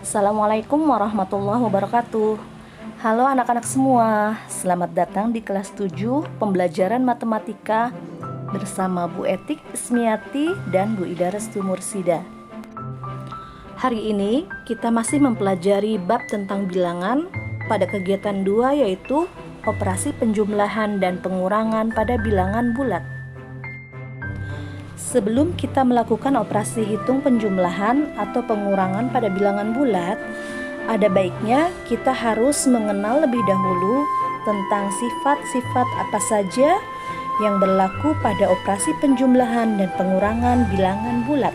Assalamualaikum warahmatullahi wabarakatuh. Halo anak-anak semua, selamat datang di kelas 7 pembelajaran matematika bersama Bu Etik Ismiati dan Bu Ida Restu Mursida. Hari ini kita masih mempelajari bab tentang bilangan pada kegiatan 2, yaitu operasi penjumlahan dan pengurangan pada bilangan bulat. Sebelum kita melakukan operasi hitung penjumlahan atau pengurangan pada bilangan bulat, ada baiknya kita harus mengenal lebih dahulu tentang sifat-sifat apa saja yang berlaku pada operasi penjumlahan dan pengurangan bilangan bulat.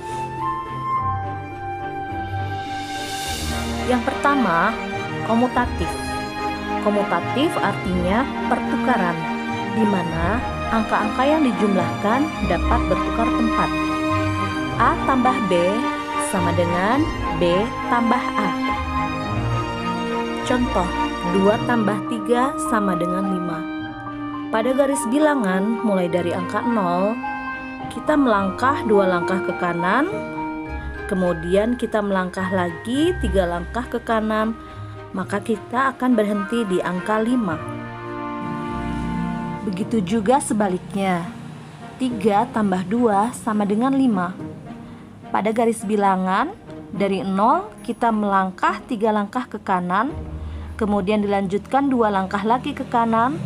Yang pertama, komutatif. Komutatif artinya pertukaran, di mana angka-angka yang dijumlahkan dapat bertukar tempat. A tambah B sama dengan B tambah A. Contoh, 2 tambah 3 sama dengan 5. Pada garis bilangan mulai dari angka 0, kita melangkah 2 langkah ke kanan, kemudian kita melangkah lagi 3 langkah ke kanan, maka kita akan berhenti di angka 5. Begitu juga sebaliknya, 3 tambah 2 sama dengan 5. Pada garis bilangan, dari 0 kita melangkah 3 langkah ke kanan, kemudian dilanjutkan 2 langkah lagi ke kanan,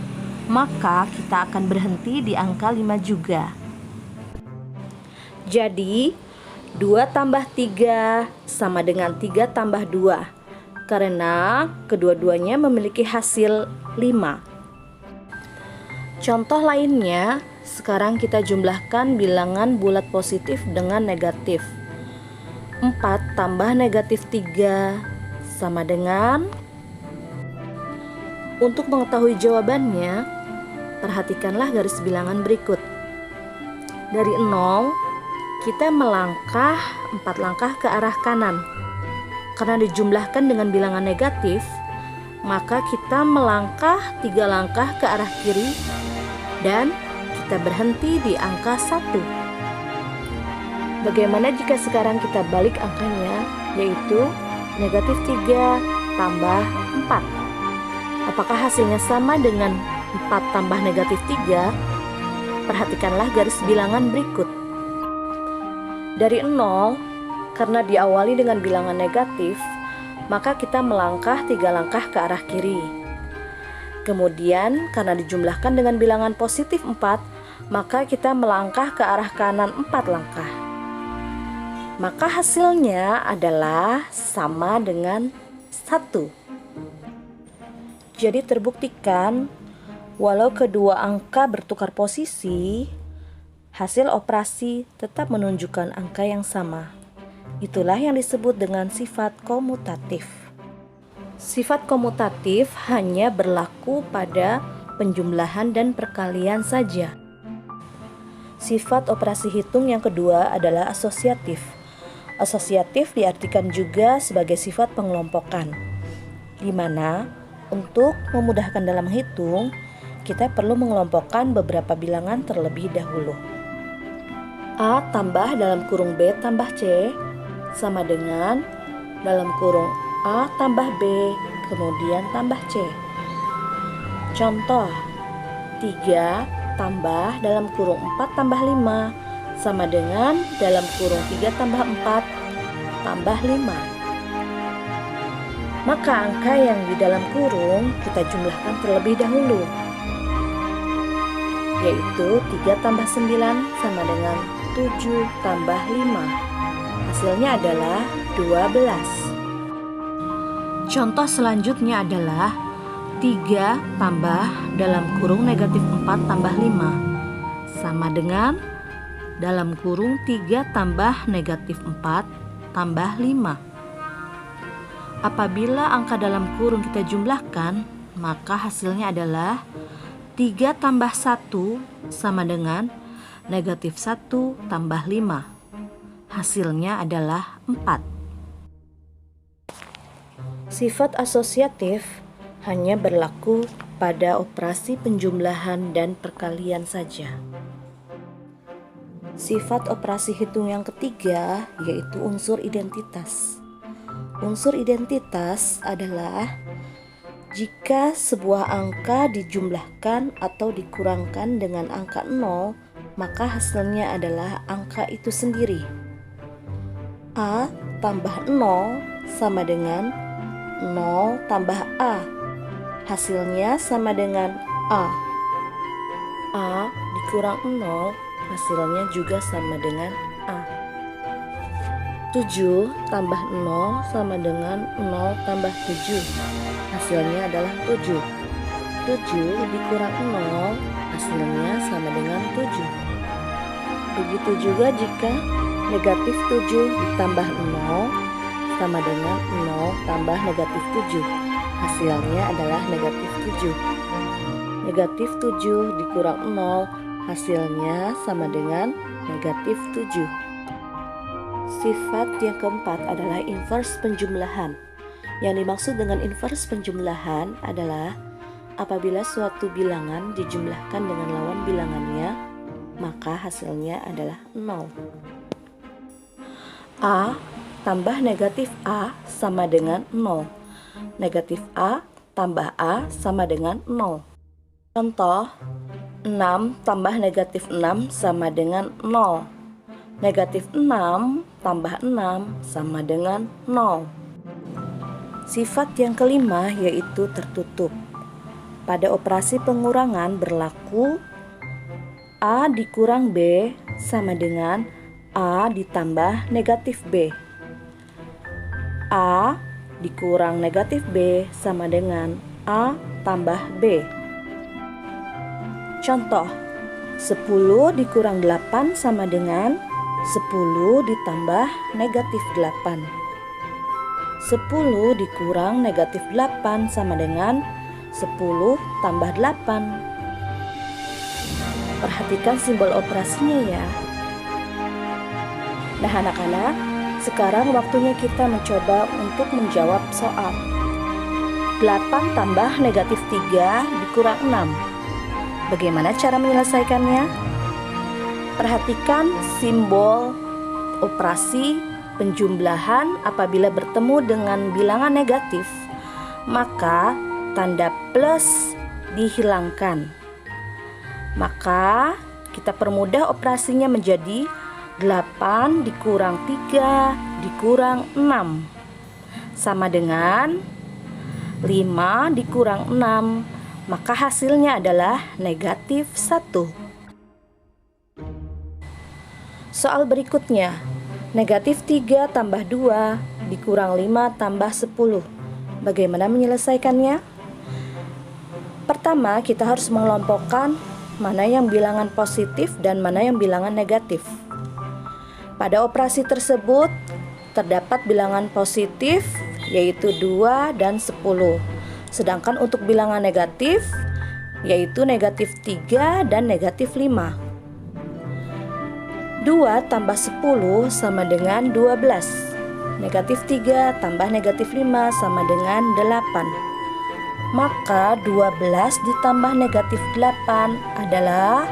maka kita akan berhenti di angka 5 juga. Jadi, 2 tambah 3 sama dengan 3 tambah 2, karena kedua-duanya memiliki hasil 5. Contoh lainnya, sekarang kita jumlahkan bilangan bulat positif dengan negatif. 4 tambah negatif 3 sama dengan... Untuk mengetahui jawabannya, perhatikanlah garis bilangan berikut. Dari 0, kita melangkah 4 langkah ke arah kanan. Karena dijumlahkan dengan bilangan negatif, maka kita melangkah 3 langkah ke arah kiri dan kita berhenti di angka 1. Bagaimana jika sekarang kita balik angkanya, yaitu negatif 3 tambah 4? Apakah hasilnya sama dengan 4 tambah negatif 3? Perhatikanlah garis bilangan berikut. Dari 0, karena diawali dengan bilangan negatif, maka kita melangkah 3 langkah ke arah kiri. Kemudian karena dijumlahkan dengan bilangan positif 4, maka kita melangkah ke arah kanan 4 langkah. Maka hasilnya adalah sama dengan 1. Jadi terbuktikan, walau kedua angka bertukar posisi, hasil operasi tetap menunjukkan angka yang sama. Itulah yang disebut dengan sifat komutatif. Sifat komutatif hanya berlaku pada penjumlahan dan perkalian saja. Sifat operasi hitung yang kedua adalah asosiatif. Asosiatif diartikan juga sebagai sifat pengelompokan, di mana untuk memudahkan dalam hitung, kita perlu mengelompokkan beberapa bilangan terlebih dahulu. A tambah dalam kurung B tambah C sama dengan dalam kurung A tambah B, kemudian tambah C. Contoh, 3 tambah dalam kurung 4 tambah 5 sama dengan dalam kurung 3 tambah 4 tambah 5. Maka angka yang di dalam kurung kita jumlahkan terlebih dahulu, yaitu 3 tambah 9 sama dengan 7 tambah 5. Hasilnya adalah 12. Contoh selanjutnya adalah 3 tambah dalam kurung negatif 4 tambah 5 sama dengan dalam kurung 3 tambah negatif 4 tambah 5. Apabila angka dalam kurung kita jumlahkan, maka hasilnya adalah 3 tambah 1 sama dengan negatif 1 tambah 5. Hasilnya adalah 4. Sifat asosiatif hanya berlaku pada operasi penjumlahan dan perkalian saja. Sifat operasi hitung yang ketiga yaitu unsur identitas. Unsur identitas adalah jika sebuah angka dijumlahkan atau dikurangkan dengan angka 0, maka hasilnya adalah angka itu sendiri. A tambah 0 sama dengan 0 tambah A. Hasilnya sama dengan A. A dikurang 0, hasilnya juga sama dengan A. 7 tambah 0 sama dengan 0 tambah 7. Hasilnya adalah 7. 7 dikurang 0, hasilnya sama dengan 7. Begitu juga jika negatif 7 ditambah 0 sama dengan 0 tambah negatif 7. Hasilnya adalah negatif 7. Negatif 7 dikurang 0, hasilnya sama dengan negatif 7. Sifat yang keempat adalah inverse penjumlahan. Yang dimaksud dengan inverse penjumlahan adalah apabila suatu bilangan dijumlahkan dengan lawan bilangannya, maka hasilnya adalah 0. A tambah negatif A sama dengan 0. Negatif A tambah A sama dengan 0. Contoh, 6 tambah negatif 6 sama dengan 0. Negatif 6 tambah 6 sama dengan 0. Sifat yang kelima yaitu tertutup. Pada operasi pengurangan berlaku A dikurang B sama dengan A ditambah negatif B. A dikurang negatif B sama dengan A tambah B. Contoh, 10 dikurang 8 sama dengan 10 ditambah negatif 8. 10 dikurang negatif 8 sama dengan 10 tambah 8. Perhatikan simbol operasinya ya. Nah anak-anak, sekarang waktunya kita mencoba untuk menjawab soal. 8 tambah negatif 3 dikurang 6. Bagaimana cara menyelesaikannya? Perhatikan simbol operasi penjumlahan apabila bertemu dengan bilangan negatif, maka tanda plus dihilangkan. Maka kita permudah operasinya menjadi 8 dikurang 3 dikurang 6 sama dengan 5 dikurang 6, maka hasilnya adalah negatif 1. Soal berikutnya, negatif 3 tambah 2 dikurang 5 tambah 10. Bagaimana menyelesaikannya? Pertama, kita harus mengelompokkan mana yang bilangan positif dan mana yang bilangan negatif. Pada operasi tersebut, terdapat bilangan positif yaitu 2 dan 10. Sedangkan untuk bilangan negatif yaitu negatif 3 dan negatif 5. 2 tambah 10 sama dengan 12. Negatif 3 tambah negatif 5 sama dengan 8. Maka 12 ditambah negatif 8 adalah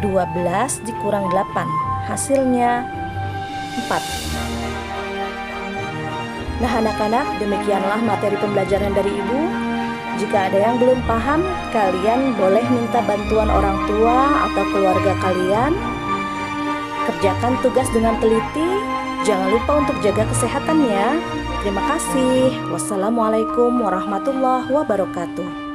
12 dikurang 8. Hasilnya 4. Nah anak-anak, demikianlah materi pembelajaran dari Ibu. Jika ada yang belum paham, kalian boleh minta bantuan orang tua atau keluarga kalian. Kerjakan tugas dengan teliti. Jangan lupa untuk jaga kesehatan ya. Terima kasih. Wassalamualaikum warahmatullahi wabarakatuh.